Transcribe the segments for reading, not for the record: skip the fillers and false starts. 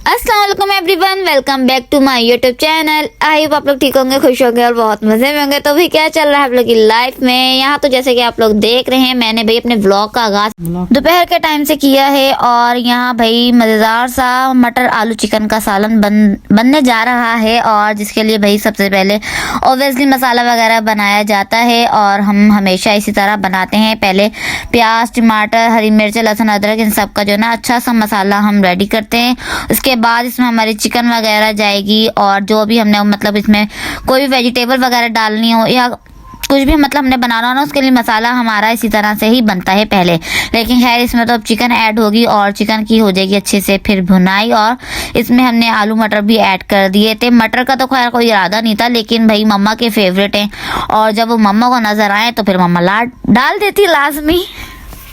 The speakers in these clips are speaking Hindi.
अस्सलाम वालेकुम everyone, welcome back to my YouTube channel. I hope आप लोग ठीक होंगे, खुश होंगे और बहुत मजे में होंगे। तो भाई क्या चल रहा है आप लोग की लाइफ में। यहाँ तो जैसे कि आप लोग देख रहे हैं, मैंने भाई अपने व्लॉग का आगाज दोपहर के टाइम से किया है और यहाँ भाई मजेदार सा मटर आलू चिकन का सालन बनने जा रहा है। और जिसके लिए भाई सबसे पहले ऑब्वियसली मसाला वगैरह बनाया जाता है और हम हमेशा इसी तरह बनाते हैं। पहले प्याज, टमाटर, हरी मिर्च, लहसुन, अदरक इन सब का जो ना अच्छा सा मसाला हम रेडी करते हैं। उसके बाद इसमें हमारी चिकन वगैरह जाएगी और जो भी हमने मतलब इसमें कोई भी वेजिटेबल वगैरह डालनी हो या कुछ भी मतलब हमने बनाना हो ना, उसके लिए मसाला हमारा इसी तरह से ही बनता है पहले। लेकिन खैर इसमें तो अब चिकन ऐड होगी और चिकन की हो जाएगी अच्छे से फिर भुनाई। और इसमें हमने आलू मटर भी ऐड कर दिए थे। मटर का तो खैर कोई इरादा नहीं था, लेकिन भाई मम्मा के फेवरेट हैं और जब वो मम्मा को नजर आए तो फिर मम्मा डाल देती लाजमी।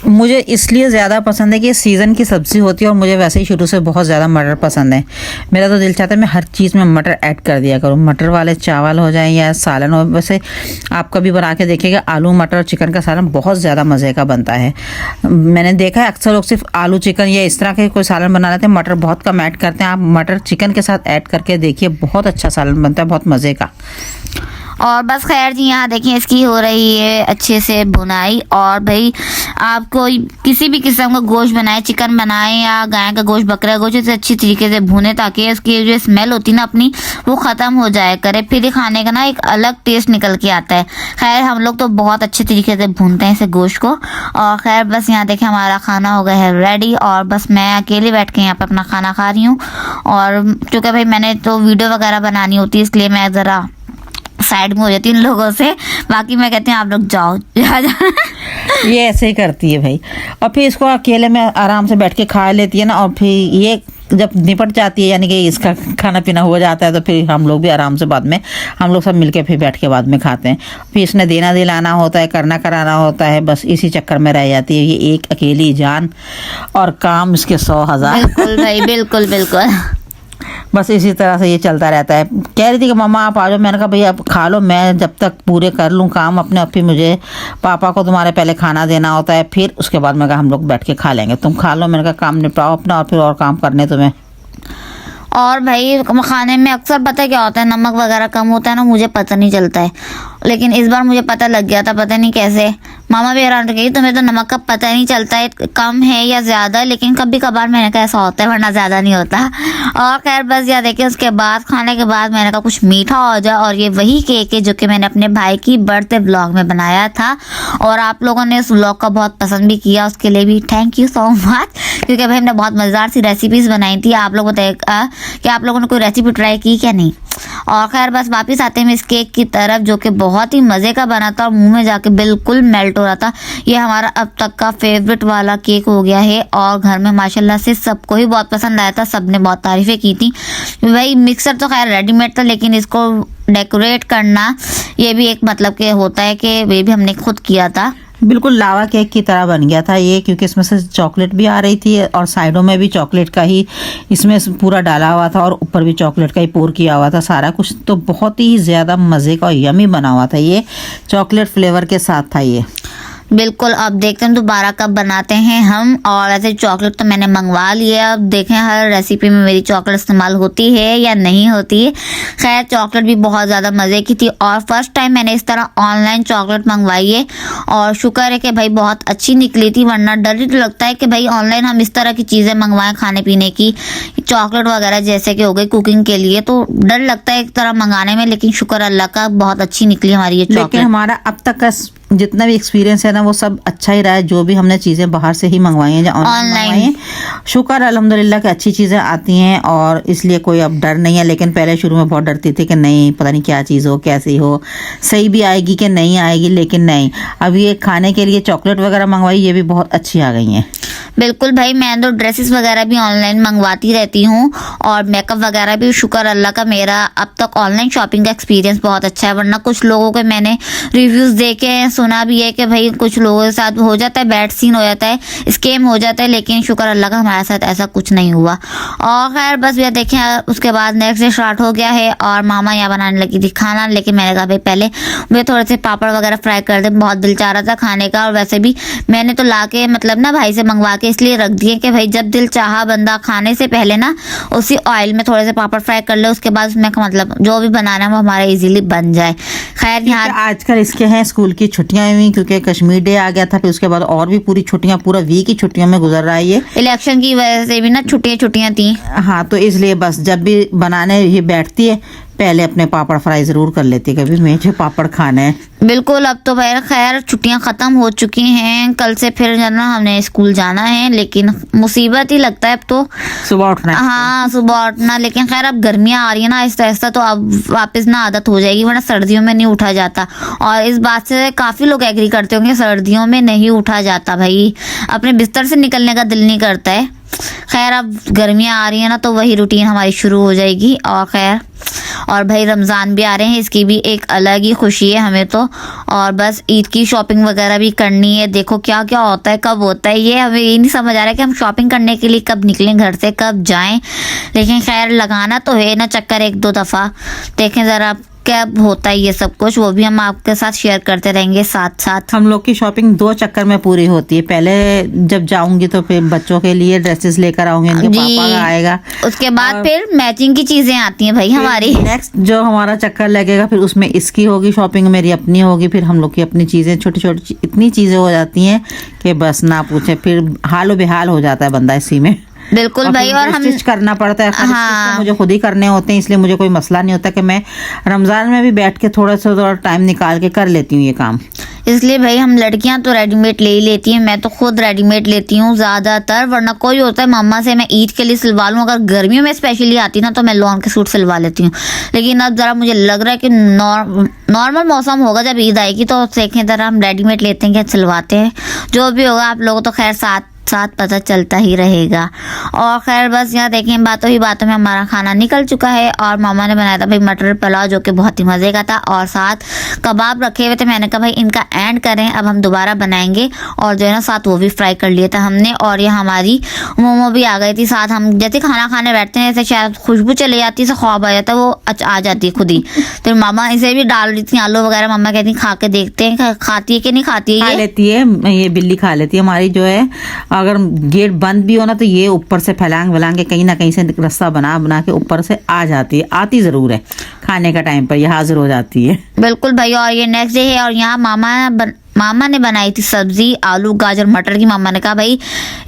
मुझे इसलिए ज़्यादा पसंद है कि सीज़न की सब्ज़ी होती है और मुझे वैसे ही शुरू से बहुत ज़्यादा मटर पसंद है। मेरा तो दिल चाहता है मैं हर चीज़ में मटर ऐड कर दिया करूँ। मटर वाले चावल हो जाए या सालन हो। वैसे आप कभी बना के देखिएगा, आलू मटर और चिकन का सालन बहुत ज़्यादा मज़े का बनता है। मैंने देखा है अक्सर लोग सिर्फ आलू चिकन या इस तरह के कोई सालन बना लेते हैं, मटर बहुत कम ऐड करते हैं। आप मटर चिकन के साथ ऐड करके देखिए, बहुत अच्छा सालन बनता है, बहुत मज़े का। और बस खैर जी, यहाँ देखिए इसकी हो रही है अच्छे से भुनाई। और भाई आपको किसी भी किस्म का गोश्त बनाए, चिकन बनाए या गाय का गोश्त, बकरा का गोश्त, इसे अच्छी तरीके से भुने ताकि इसकी जो स्मेल होती है ना अपनी, वो ख़त्म हो जाए करे। फिर खाने का ना एक अलग टेस्ट निकल के आता है। खैर हम लोग तो बहुत अच्छे तरीके से भूनते हैं इसे गोश्त को। और खैर बस यहाँ देखें हमारा खाना हो गया है रेडी और बस मैं अकेले बैठ के यहाँ पर अपना खाना खा रही हूँ। और चूँकि भाई मैंने तो वीडियो वगैरह बनानी होती है, इसलिए मैं ज़रा साइड में हो जाती इन लोगों से। बाकी मैं कहती हूँ आप लोग जाओ ये ऐसे ही करती है भाई। और फिर इसको अकेले में आराम से बैठ के खा लेती है ना, और फिर ये जब निपट जाती है यानी कि इसका खाना पीना हो जाता है तो फिर हम लोग भी आराम से बाद में हम लोग सब मिलके फिर बैठ के बाद में खाते हैं। फिर इसने देना दिलाना होता है, करना कराना होता है, बस इसी चक्कर में रह जाती है ये एक अकेली जान और काम इसके 100,000। बिल्कुल भाई, बिल्कुल बिल्कुल। बस इसी तरह से ये चलता रहता है। कह रही थी कि मम्मा आप आ जाओ। मैंने कहा भैया आप खा लो, मैं जब तक पूरे कर लूँ काम अपने, और फिर मुझे पापा को तुम्हारे पहले खाना देना होता है, फिर उसके बाद मैं कहा हम लोग बैठ के खा लेंगे, तुम खा लो। मैंने कहा काम निपटाओ अपना और फिर और काम करने तुम्हें। और भाई खाने में अक्सर पता क्या होता है, नमक वगैरह कम होता है ना, मुझे पता नहीं चलता है। लेकिन इस बार मुझे पता लग गया था, पता नहीं कैसे। मामा भी हैरान रह गई, तुम्हें तो नमक का पता नहीं चलता है कम है या ज़्यादा। लेकिन कभी कभार मैंने कहा ऐसा होता है, वरना ज़्यादा नहीं होता। और खैर बस याद देखिए उसके बाद खाने के बाद मैंने कहा कुछ मीठा हो जाए। और ये वही केक है जो कि मैंने अपने भाई की बर्थडे व्लॉग में बनाया था और आप लोगों ने इस व्लॉग को बहुत पसंद भी किया, उसके लिए भी थैंक यू सो मच। क्योंकि भाई हमने बहुत मज़ेदार सी रेसिपीज़ बनाई थी। आप लोग बताइए कि आप लोगों ने कोई रेसिपी ट्राई की क्या नहीं। और खैर बस वापस आते हैं इस केक की तरफ, जो कि बहुत ही मज़े का बना था और मुंह में जाके बिल्कुल मेल्ट हो रहा था। ये हमारा अब तक का फेवरेट वाला केक हो गया है और घर में माशाल्लाह से सबको ही बहुत पसंद आया था, सबने बहुत तारीफ़ें की थी। भाई मिक्सर तो खैर रेडीमेड था, लेकिन इसको डेकोरेट करना ये भी एक मतलब के होता है कि ये भी हमने खुद किया था। बिल्कुल लावा केक की तरह बन गया था ये, क्योंकि इसमें से चॉकलेट भी आ रही थी और साइडों में भी चॉकलेट का ही इसमें पूरा डाला हुआ था और ऊपर भी चॉकलेट का ही पोर किया हुआ था सारा कुछ। तो बहुत ही ज़्यादा मज़े का और यमी बना हुआ था ये, चॉकलेट फ्लेवर के साथ था ये। बिल्कुल, अब देखते हैं दोबारा कब बनाते हैं हम। और ऐसे चॉकलेट तो मैंने मंगवा लिया, अब देखें हर रेसिपी में मेरी चॉकलेट इस्तेमाल होती है या नहीं होती है। खैर चॉकलेट भी बहुत ज़्यादा मज़े की थी और फर्स्ट टाइम मैंने इस तरह ऑनलाइन चॉकलेट मंगवाई है और शुक्र है कि भाई बहुत अच्छी निकली थी। वरना डर ही लगता है कि भाई ऑनलाइन हम इस तरह की चीज़ें मंगवाएं खाने पीने की, चॉकलेट वगैरह जैसे कि हो गई कुकिंग के लिए, तो डर लगता है एक तरह मंगाने में। लेकिन शुक्र अल्लाह का बहुत अच्छी निकली हमारी ये चॉकलेट। लेकिन हमारा अब तक का जितना भी एक्सपीरियंस है ना, वो सब अच्छा ही रहा है। जो भी हमने चीज़ें बाहर से ही मंगवाई हैं या ऑनलाइन मंगवाई हैं, शुक्र अल्हम्दुलिल्लाह कि अच्छी चीज़ें आती हैं और इसलिए कोई अब डर नहीं है। लेकिन पहले शुरू में बहुत डरती थी कि नहीं पता नहीं क्या चीज़ हो, कैसी हो, सही भी आएगी कि नहीं आएगी। लेकिन नहीं, अब ये खाने के लिए चॉकलेट वगैरह मंगवाई, ये भी बहुत अच्छी आ गई हैं। बिल्कुल भाई, मैं तो ड्रेसेस वगैरह भी ऑनलाइन मंगवाती रहती हूँ और मेकअप वगैरह भी शुक्र अल्लाह का मेरा अब तक ऑनलाइन शॉपिंग का एक्सपीरियंस बहुत अच्छा है। वरना कुछ लोगों के मैंने रिव्यूज़ देखे हैं, सुना भी है कि भाई कुछ लोगों के साथ हो जाता है, बैड सीन हो जाता है, स्कैम हो जाता है, लेकिन शुक्र अल्लाह का हमारे साथ ऐसा कुछ नहीं हुआ। और खैर बस भैया देखें, उसके बाद नेक्स्ट डे स्टार्ट हो गया है और मामा यहाँ बनाने लगी थी खाना, लेकिन मैंने कहा भाई पहले मुझे थोड़े से पापड़ वगैरह फ्राई कर दे, बहुत दिल चाह रहा था खाने का। और वैसे भी मैंने तो ला के मतलब ना भाई से मंगवा के इसलिए रख दिए कि भाई जब दिल चाहा बंदा खाने से पहले ना उसी ऑयल में थोड़े से पापड़ फ्राई कर ले, उसके बाद उसमें मतलब जो भी बनाना है वो हमारा इजीली बन जाए। खैर यहाँ आजकल इसके हैं स्कूल की छुट्टियां हुई, क्योंकि कश्मीर डे आ गया था, फिर उसके बाद और भी पूरी छुट्टियां, पूरा वीक की छुट्टियों में गुजर रहा है ये। इलेक्शन की वजह से भी ना छुट्टियां थी। हाँ, तो इसलिए बस जब भी बनाने ये बैठती है पहले अपने पापड़ फ्राई जरूर कर लेती है, कभी मुझे पापड़ खाने हैं। बिल्कुल, अब तो भाई खैर छुट्टियां खत्म हो चुकी हैं, कल से फिर जाना हमने स्कूल जाना है, लेकिन मुसीबत ही लगता है अब तो सुबह उठना है। हाँ सुबह उठना, लेकिन खैर अब गर्मियां आ रही है ना आहिस्ता आहिस्ता, तो अब वापस ना आदत हो जाएगी, वरना सर्दियों में नहीं उठा जाता। और इस बात से काफी लोग एग्री करते होंगे, सर्दियों में नहीं उठा जाता भाई, अपने बिस्तर से निकलने का दिल नहीं करता है। खैर अब गर्मियां आ रही है ना, तो वही रूटीन हमारी शुरू हो जाएगी। और खैर और भाई रमज़ान भी आ रहे हैं, इसकी भी एक अलग ही खुशी है हमें तो। और बस ईद की शॉपिंग वगैरह भी करनी है, देखो क्या क्या होता है, कब होता है, ये हमें ये नहीं समझ आ रहा है कि हम शॉपिंग करने के लिए कब निकलें घर से, कब जाएं। लेकिन खैर लगाना तो है ना चक्कर एक दो दफ़ा, देखें ज़रा क्या होता है ये सब कुछ, वो भी हम आपके साथ शेयर करते रहेंगे साथ साथ। हम लोग की शॉपिंग 2 चक्कर में पूरी होती है, पहले जब जाऊंगी तो फिर बच्चों के लिए ड्रेसेस लेकर आऊंगी, इनके पापा का आएगा, उसके बाद फिर मैचिंग की चीजें आती हैं भाई हमारी। नेक्स्ट जो हमारा चक्कर लगेगा फिर उसमें इसकी होगी शॉपिंग, मेरी अपनी होगी, फिर हम लोग की अपनी चीजें, छोटी छोटी इतनी चीजें हो जाती हैं कि बस ना पूछे, फिर हाल बेहाल हो जाता है बंदा इसी में। बिल्कुल भाई, और हम स्टिच करना पड़ता है, हाँ। मुझे खुद ही करने होते हैं, इसलिए मुझे कोई मसला नहीं होता कि मैं रमजान में भी बैठ के थोड़ा टाइम निकाल के कर लेती हूँ ये काम। इसलिए भाई हम लड़कियां तो रेडीमेड ले ही लेती हैं, मैं तो खुद रेडीमेड लेती हूँ ज्यादातर, वरना कोई होता है मम्मा से मैं ईद के लिए सिलवा लूँ, अगर गर्मियों में स्पेशली आती ना तो मैं लॉन के सूट सिलवा लेती हूँ। लेकिन अब जरा मुझे लग रहा है कि नॉर्मल मौसम होगा जब ईद आएगी तो देखें जरा हम रेडीमेड लेते हैं क्या सिलवाते हैं, जो भी होगा आप लोगों तो खैर साथ पता चलता ही रहेगा। और खैर बस यहाँ देखें बातों ही बातों में हमारा खाना निकल चुका है, और मामा ने बनाया था भाई मटर पुलाव, जो कि बहुत ही मज़े का था, और साथ कबाब रखे हुए थे। मैंने कहा भाई इनका एंड करें, अब हम दोबारा बनाएंगे, और जो है ना साथ वो भी फ्राई कर लिया था हमने। और ये हमारी मोमो भी आ गई थी साथ, हम जैसे खाना खाने बैठते हैं ऐसे शायद खुशबू चली जाती है, ख्वाब आ जाता है, वो आ जाती है खुद ही। फिर मामा इसे भी डाल रही थी आलू वगैरह, मम्मा कहती खा के देखते हैं खाती है कि नहीं खाती है। खा लेती है, ये बिल्ली खा लेती है हमारी, जो है अगर गेट बंद भी हो ना तो ये ऊपर से फैलांग के कहीं ना कहीं से रास्ता बना के ऊपर से आ जाती है, आती जरूर है, खाने का टाइम पर ये हाजिर हो जाती है। बिल्कुल भाई, और ये नेक्स्ट डे है, और यहाँ मामा ने बनाई थी सब्जी आलू गाजर मटर की। मामा ने कहा भाई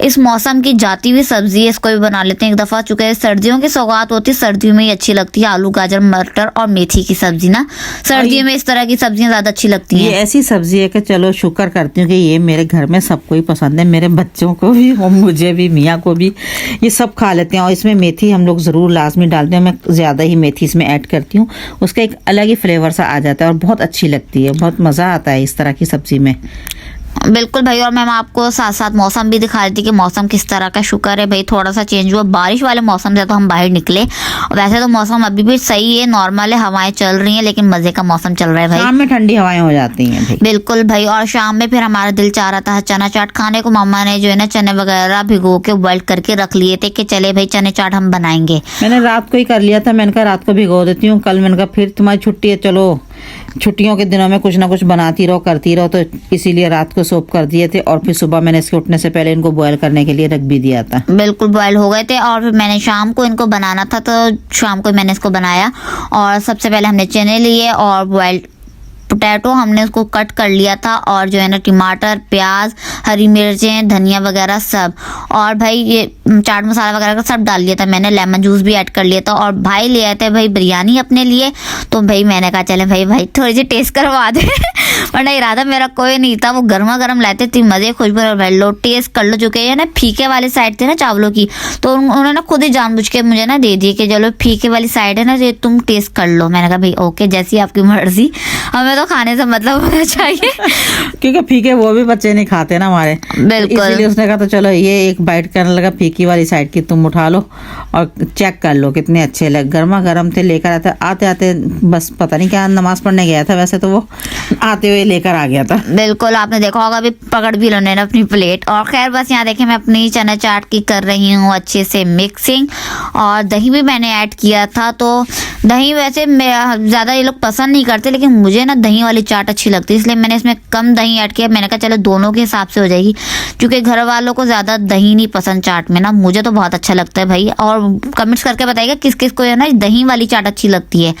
इस मौसम की जाती हुई सब्जी है, इसको भी बना लेते हैं एक दफ़ा, चूँकि सर्दियों की सौगात होती है, सर्दियों में ही अच्छी लगती है आलू गाजर मटर और मेथी की सब्जी ना, सर्दियों में इस तरह की सब्जियां ज़्यादा अच्छी लगती हैं। ये ऐसी सब्जी है कि चलो शुक्र करती हूँ कि ये मेरे घर में सबको ही पसंद है, मेरे बच्चों को भी और मुझे भी, मियाँ को भी, ये सब खा लेते हैं। और इसमें मेथी हम लोग ज़रूर लाजमी डालते हैं, मैं ज़्यादा ही मेथी इसमें ऐड करती हूँ, उसका एक अलग ही फ्लेवर सा आ जाता है और बहुत अच्छी लगती है, बहुत मज़ा आता है इस तरह की सब्जी में। बिल्कुल भाई, और मैं आपको साथ साथ मौसम भी दिखा रही थी कि मौसम किस तरह का, शुक्र है भाई थोड़ा सा चेंज हुआ, बारिश वाले मौसम से तो हम बाहर निकले। वैसे तो मौसम अभी भी सही है, नॉर्मल है, हवाएं चल रही हैं, लेकिन मजे का मौसम चल रहा है भाई, शाम में ठंडी हवाएं हो जाती हैं भाई। बिल्कुल भाई, और शाम में फिर हमारा दिल चाह रहा था चना चाट खाने को, मम्मा ने जो है ना चने वगैरह भिगो के बॉइल करके रख लिए थे कि चले भाई चने चाट हम बनाएंगे। मैंने रात को ही कर लिया था, मैंने कहा रात को भिगो देती हूँ, कल मैंने कहा फिर तुम्हारी छुट्टी है, चलो छुट्टियों के दिनों में कुछ ना कुछ बनाती रहो करती रहो, तो इसीलिए रात को सोप कर दिए थे, और फिर सुबह मैंने इसके उठने से पहले इनको बॉयल करने के लिए रख भी दिया था। बिल्कुल बॉयल हो गए थे, और फिर मैंने शाम को इनको बनाना था तो शाम को मैंने इसको बनाया। और सबसे पहले हमने चने लिए और बॉइल्ड पोटैटो हमने उसको कट कर लिया था, और जो है ना टमाटर प्याज हरी मिर्चें धनिया वगैरह सब, और भाई ये चाट मसाला वगैरह का सब डाल लिया था मैंने, लेमन जूस भी ऐड कर लिया था। और भाई ले आए थे भाई बिरयानी अपने लिए, तो भाई मैंने कहा चले भाई थोड़ी सी टेस्ट करवा दे वरना इरादा मेरा कोई नहीं था, वो गर्मा गर्म लाते थे, मजे खुशबू, भाई लो टेस्ट कर लो, जो कि ना फीके वाली साइड थे ना चावलों की, तो उन्होंने खुद ही जानबूझ के मुझे ना दे दिए कि चलो फीके वाली साइड है ना ये तुम टेस्ट कर लो। मैंने कहा भाई ओके जैसी आपकी मर्जी। हमें तो खाने से मतलब होना चाहिए। क्योंकि फीके वो भी बच्चे नहीं खाते ना हमारे, बिल्कुल। इसीलिए उसने कहा तो चलो ये एक बाइट करने लगा, फीकी वाली साइड की तुम उठा लो और चेक कर लो कितने अच्छे लगे, गर्मा गर्म थे। लेकर आते आते बस पता नहीं क्या नमाज पढ़ने गया था, वैसे तो वो आते हुए लेकर आ गया था। बिल्कुल, आपने देखा होगा अभी पकड़ भी लो ने अपनी प्लेट। और खैर बस यहाँ देखे मैं अपनी चना चाट की कर रही हूँ अच्छे से मिक्सिंग, और दही भी मैंने ऐड किया था। तो दही वैसे ज़्यादा ये लोग पसंद नहीं करते, लेकिन मुझे ना दही वाली चाट अच्छी लगती है, इसलिए मैंने इसमें कम दही ऐड किया। मैंने कहा चलो दोनों के हिसाब से हो जाएगी, क्योंकि घर वालों को ज़्यादा दही नहीं पसंद चाट में ना, मुझे तो बहुत अच्छा लगता है भाई। और कमेंट्स करके बताइएगा किस किस को है ना दही वाली चाट अच्छी लगती है।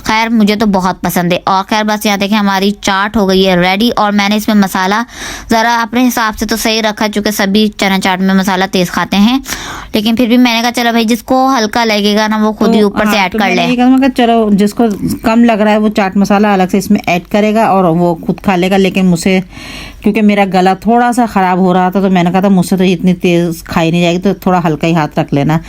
खैर मुझे तो बहुत पसंद है। और खैर बस यहाँ देखें हमारी चाट हो गई है रेडी, और मैंने इसमें मसाला ज़रा अपने हिसाब से तो सही रखा, चूँकि सभी चना चाट में मसाला तेज़ खाते हैं, लेकिन फिर भी मैंने कहा चलो भाई जिसको हल्का लगेगा ना वो खुद ही ऊपर से ऐड कर ले। तो चलो जिसको कम लग रहा है वो चाट मसाला अलग से इसमें ऐड करेगा और वो खुद खा लेगा। लेकिन मुझसे क्योंकि मेरा गला थोड़ा सा ख़राब हो रहा था, तो मैंने कहा था मुझसे तो इतनी तेज़ खाई नहीं जाएगी, तो थोड़ा हल्का ही हाथ रख लेना।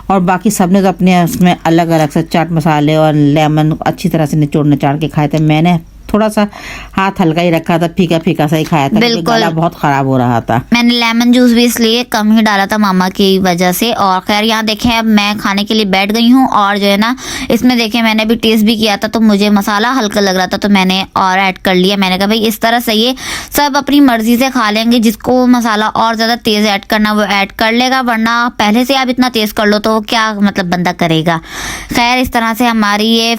और बाकी सबने तो अपने उसमें अलग अलग से चाट मसाले और लेमन अच्छी तरह से निचोड़ निचाड़ के खाए थे, मैंने थोड़ा सा हाथ हल्का ही रखा था, फीका फीका सा ही खाया था, क्योंकि गला बहुत खराब हो रहा था। मैंने लेमन जूस भी इसलिए कम ही डाला था मामा की वजह से। और खैर यहाँ देखें अब मैं खाने के लिए बैठ गई हूँ, और जो है ना इसमें देखें मैंने भी टेस्ट भी किया था, तो मुझे मसाला हल्का लग रहा था, तो मैंने और ऐड कर लिया। मैंने कहा भाई इस तरह सही है, सब अपनी मर्जी से खा लेंगे, जिसको मसाला और ज़्यादा तेज़ ऐड करना वो ऐड कर लेगा, वरना पहले से आप इतना तेज़ कर लो तो क्या मतलब बंदा करेगा। खैर इस तरह से हमारी ये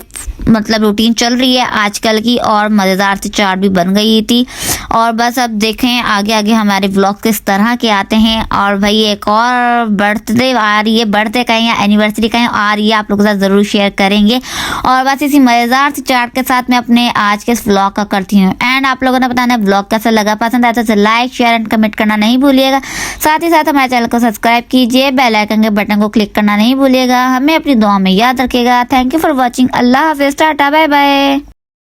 मतलब रूटीन चल रही है आजकल की, और मज़ेदार सी चाट भी बन गई थी। और बस अब देखें आगे आगे हमारे व्लॉग किस तरह के आते हैं। और भाई एक और बर्थडे आ रही है, बर्थडे कहें या एनिवर्सरी कहें आ रही है, आप लोगों के साथ ज़रूर शेयर करेंगे। और बस इसी मज़ेदार सी चाट के साथ मैं अपने आज के इस व्लॉग का करती हूँ एंड। आप लोगों ने बताना व्लॉग कैसा लगा, पसंद आया तो लाइक शेयर एंड कमेंट करना नहीं भूलिएगा। साथ ही साथ हमारे चैनल को सब्सक्राइब कीजिए, बेल आइकन के बटन को क्लिक करना नहीं भूलिएगा। हमें अपनी दुआ में याद रखिएगा। Thank you for watching. अल्लाह हाफिज़, टाटा, बाय बाय।